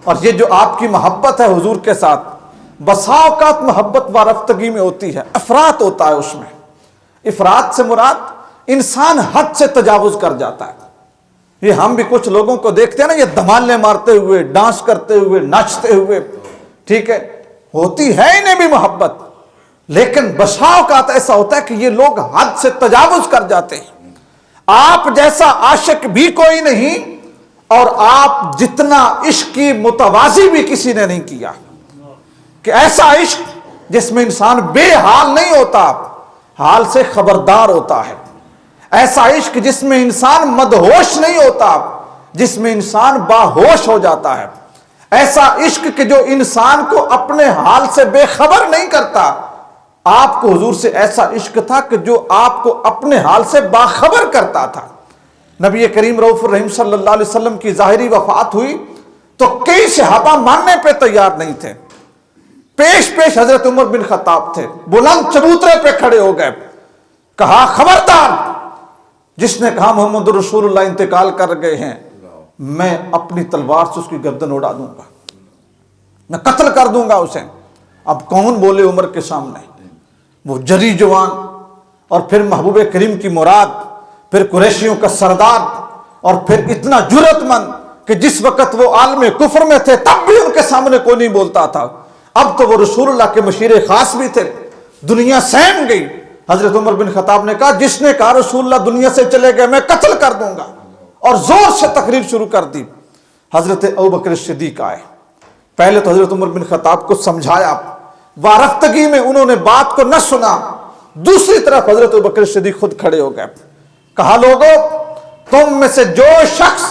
اور یہ جو آپ کی محبت ہے حضور کے ساتھ، بسا اوقات محبت وارفتگی میں ہوتی ہے، افراط ہوتا ہے اس میں۔ افراط سے مراد انسان حد سے تجاوز کر جاتا ہے۔ یہ ہم بھی کچھ لوگوں کو دیکھتے ہیں نا، یہ دھمالے مارتے ہوئے، ڈانس کرتے ہوئے، ناچتے ہوئے، ٹھیک ہے، ہوتی ہے انہیں بھی محبت، لیکن بسا اوقات ایسا ہوتا ہے کہ یہ لوگ حد سے تجاوز کر جاتے ہیں۔ آپ جیسا عاشق بھی کوئی نہیں، اور آپ جتنا عشق کی متوازی بھی کسی نے نہیں کیا، کہ ایسا عشق جس میں انسان بے حال نہیں ہوتا، حال سے خبردار ہوتا ہے، ایسا عشق جس میں انسان مدہوش نہیں ہوتا، جس میں انسان باہوش ہو جاتا ہے، ایسا عشق کہ جو انسان کو اپنے حال سے بے خبر نہیں کرتا۔ آپ کو حضور سے ایسا عشق تھا کہ جو آپ کو اپنے حال سے باخبر کرتا تھا۔ نبی کریم رؤوف الرحیم صلی اللہ علیہ وسلم کی ظاہری وفات ہوئی تو کئی صحابہ ماننے پہ تیار نہیں تھے۔ پیش حضرت عمر بن خطاب تھے، بلند چبوترے پہ کھڑے ہو گئے، کہا خبردار، جس نے کہا محمد رسول اللہ انتقال کر گئے ہیں، میں اپنی تلوار سے اس کی گردن اڑا دوں گا، میں قتل کر دوں گا اسے۔ اب کون بولے عمر کے سامنے؟ وہ جری جوان، اور پھر محبوب کریم کی مراد، پھر قریشیوں کا سردار، اور پھر اتنا جرأت مند کہ جس وقت وہ عالم کفر میں تھے تب بھی ان کے سامنے کوئی نہیں بولتا تھا، اب تو وہ رسول اللہ کے مشیر خاص بھی تھے۔ دنیا سہم گئی۔ حضرت عمر بن خطاب نے کہا جس نے کہا رسول اللہ دنیا سے چلے گئے میں قتل کر دوں گا، اور زور سے تقریر شروع کر دی۔ حضرت ابوبکر صدیق آئے، پہلے تو حضرت عمر بن خطاب کو سمجھایا، وارفتگی میں انہوں نے بات کو نہ سنا، دوسری طرف حضرت ابوبکر صدیق خود کھڑے ہو گئے، کہا لوگو تم میں سے جو شخص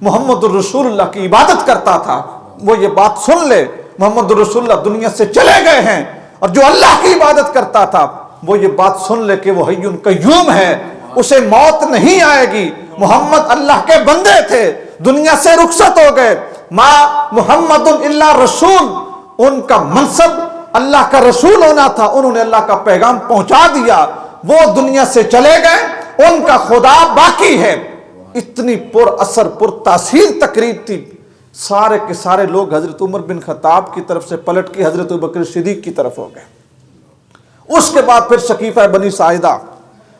محمد الرسول اللہ کی عبادت کرتا تھا وہ یہ بات سن لے، محمد الرسول اللہ دنیا سے چلے گئے ہیں، اور جو اللہ کی عبادت کرتا تھا وہ یہ بات سن لے کہ وہ حی قیوم ہے، اسے موت نہیں آئے گی، محمد اللہ کے بندے تھے، دنیا سے رخصت ہو گئے، ما محمد الا رسول، ان کا منصب اللہ کا رسول ہونا تھا، انہوں نے اللہ کا پیغام پہنچا دیا، وہ دنیا سے چلے گئے، ان کا خدا باقی ہے۔ اتنی پر اثر پر تاثیر تقریر تھی، سارے کے سارے لوگ حضرت عمر بن خطاب کی طرف سے پلٹ کے حضرت ابوبکر صدیق کی طرف ہو گئے۔ اس کے بعد پھر سقیفہ بنی ساعدہ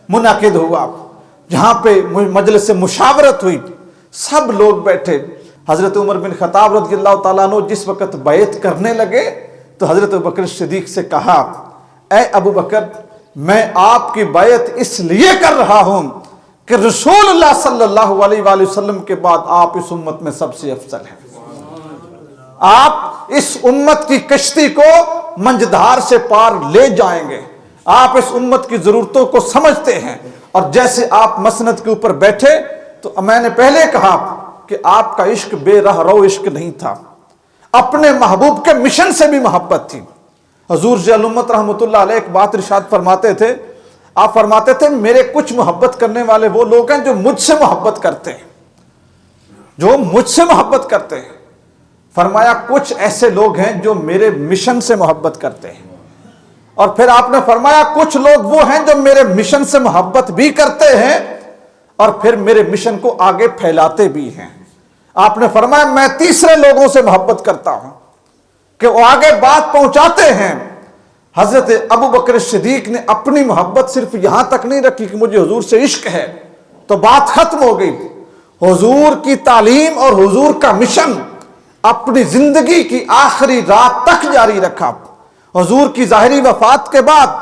منعقد ہوا، جہاں پہ مجلس مشاورت ہوئی، سب لوگ بیٹھے۔ حضرت عمر بن خطاب رضی اللہ تعالیٰ عنہ جس وقت بیعت کرنے لگے تو حضرت ابوبکر صدیق سے کہا اے ابوبکر میں آپ کی بیعت اس لیے کر رہا ہوں کہ رسول اللہ صلی اللہ علیہ وآلہ وسلم کے بعد آپ اس امت میں سب سے افضل ہیں، آپ اس امت کی کشتی کو منجدھار سے پار لے جائیں گے، آپ اس امت کی ضرورتوں کو سمجھتے ہیں، اور جیسے آپ مسند کے اوپر بیٹھے تو میں نے پہلے کہا کہ آپ کا عشق بے رہ رو عشق نہیں تھا، اپنے محبوب کے مشن سے بھی محبت تھی۔ حضور ضیاء الامت رحمۃ اللہ علیہ ایک بات ارشاد فرماتے تھے، آپ فرماتے تھے میرے کچھ محبت کرنے والے وہ لوگ ہیں جو مجھ سے محبت کرتے ہیں، جو مجھ سے محبت کرتے ہیں، فرمایا کچھ ایسے لوگ ہیں جو میرے مشن سے محبت کرتے ہیں، اور پھر آپ نے فرمایا کچھ لوگ وہ ہیں جو میرے مشن سے محبت بھی کرتے ہیں اور پھر میرے مشن کو آگے پھیلاتے بھی ہیں۔ آپ نے فرمایا میں تیسرے لوگوں سے محبت کرتا ہوں کہ وہ آگے بات پہنچاتے ہیں۔ حضرت ابوبکر صدیق نے اپنی محبت صرف یہاں تک نہیں رکھی کہ مجھے حضور سے عشق ہے تو بات ختم ہو گئی، حضور کی تعلیم اور حضور کا مشن اپنی زندگی کی آخری رات تک جاری رکھا۔ حضور کی ظاہری وفات کے بعد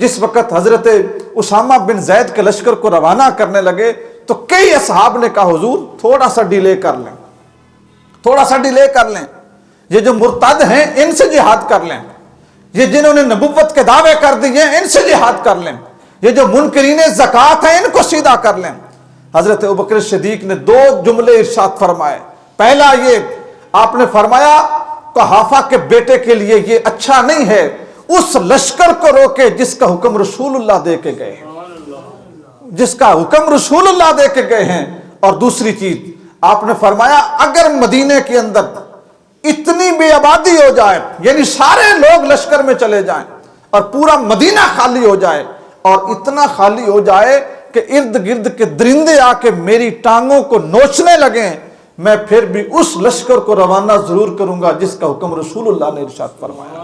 جس وقت حضرت اسامہ بن زید کے لشکر کو روانہ کرنے لگے تو کئی اصحاب نے کہا حضور تھوڑا سا ڈیلے کر لیں، تھوڑا سا ڈیلے کر لیں، یہ جو مرتد ہیں ان سے جہاد کر لیں، یہ جنہوں نے نبوت کے دعوے کر دیے ان سے جہاد کر لیں، یہ جو منکرین زکوٰۃ ہیں ان کو سیدھا کر لیں۔ حضرت ابوبکر صدیق نے دو جملے ارشاد فرمائے، پہلا یہ آپ نے فرمایا قحافہ کے بیٹے کے لیے یہ اچھا نہیں ہے اس لشکر کو روکے جس کا حکم رسول اللہ دے کے گئے ہیں، جس کا حکم رسول اللہ دے کے گئے ہیں۔ اور دوسری چیز آپ نے فرمایا اگر مدینے کے اندر اتنی بے آبادی ہو جائے، یعنی سارے لوگ لشکر میں چلے جائیں اور پورا مدینہ خالی ہو جائے، اور اتنا خالی ہو جائے کہ ارد گرد کے درندے آ کے میری ٹانگوں کو نوچنے لگیں، میں پھر بھی اس لشکر کو روانہ ضرور کروں گا جس کا حکم رسول اللہ نے ارشاد فرمایا۔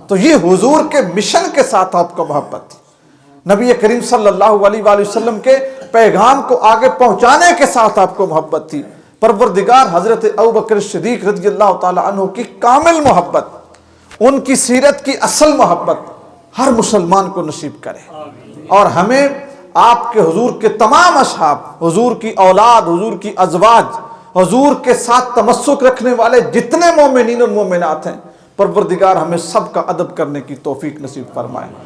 تو یہ حضور کے مشن کے ساتھ آپ کو محبت تھی، نبی کریم صلی اللہ علیہ وآلہ وسلم کے پیغام کو آگے پہنچانے کے ساتھ آپ کو محبت تھی۔ پروردگار حضرت ابوبکر صدیق رضی اللہ تعالی عنہ کی کامل محبت، ان کی سیرت کی اصل محبت ہر مسلمان کو نصیب کرے، اور ہمیں آپ کے حضور کے تمام اصحاب، حضور کی اولاد، حضور کی ازواج، حضور کے ساتھ تمسک رکھنے والے جتنے مومنین اور مومنات ہیں، پروردگار ہمیں سب کا ادب کرنے کی توفیق نصیب فرمائے۔